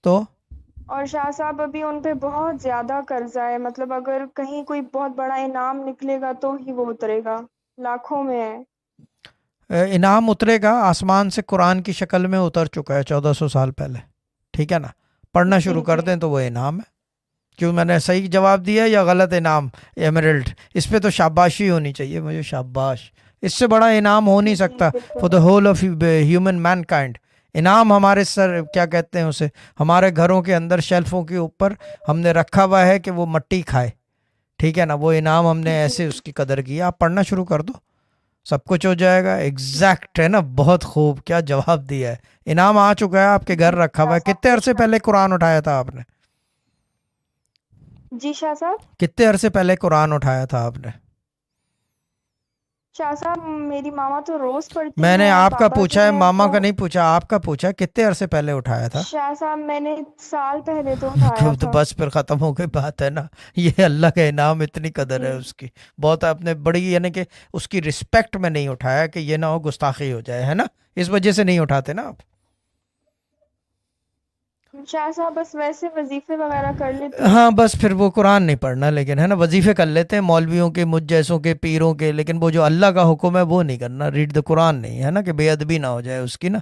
تو اور شاہ صاحب ابھی ان پہ بہت زیادہ قرضہ ہے، مطلب اگر کہیں کوئی بہت بڑا انعام نکلے گا تو ہی وہ اترے گا، لاکھوں میں ہے۔ انعام اترے گا آسمان سے، قرآن کی شکل میں اتر چکا ہے 1400 سال پہلے، ٹھیک ہے نا؟ پڑھنا جی شروع کر جی دیں تو وہ انعام ہے۔ کیوں میں نے صحیح جواب دیا یا غلط انعام؟ ایمرلڈ، اس پہ تو شاباشی ہونی چاہیے مجھے، شاباش، اس سے بڑا انعام ہو نہیں جی جی سکتا بالکل۔ For the whole of human mankind. انعام ہمارے سر کیا کہتے ہیں اسے، ہمارے گھروں کے اندر شیلفوں کے اوپر ہم نے رکھا ہوا ہے کہ وہ مٹی کھائے، ٹھیک ہے نا؟ وہ انعام ہم نے جی ایسے اس کی قدر کی۔ آپ پڑھنا شروع کر دو، سب کچھ ہو جائے گا۔ ایگزیکٹ ہے نا، بہت خوب، کیا جواب دیا ہے! انعام آ چکا ہے، آپ کے جی گھر رکھا ہوا شاہ ہے۔ صاحب کتنے عرصے شکریہ۔ پہلے قرآن اٹھایا تھا آپ نے؟ جی شاہ صاحب، کتنے عرصے پہلے قرآن اٹھایا تھا آپ نے؟ شاہ صاحب میری ماما تو روز پڑھتی میں نے ہیں، آپ کا پاپا جو پوچھا ہے، ہیں ماما وہ… کا نہیں پوچھا، آپ کا پوچھا کتنے عرصے پہلے اٹھایا تھا؟ شاہ صاحب میں نے سال پہلے تو اٹھایا تو تھا۔ بس پھر ختم ہو گئی بات، ہے نا؟ یہ اللہ کا انعام، اتنی قدر جی ہے اس کی، بہت آپ نے بڑی، یعنی کہ اس کی رسپیکٹ میں نہیں اٹھایا کہ یہ نہ ہو گستاخی ہو جائے، ہے نا؟ اس وجہ سے نہیں اٹھاتے نا آپ۔ شاہ صاحب بس ویسے وظیفے وغیرہ کر لیتی ہوں۔ ہاں بس پھر وہ قرآن نہیں پڑھنا، لیکن ہے نا، وظیفے کر لیتے ہیں مولویوں کے، مجھ جیسوں کے، پیروں کے، لیکن وہ جو اللہ کا حکم ہے وہ نہیں کرنا، ریڈ دا قرآن نہیں، ہے نا؟ کہ بے ادبی نہ ہو جائے اس کی نا۔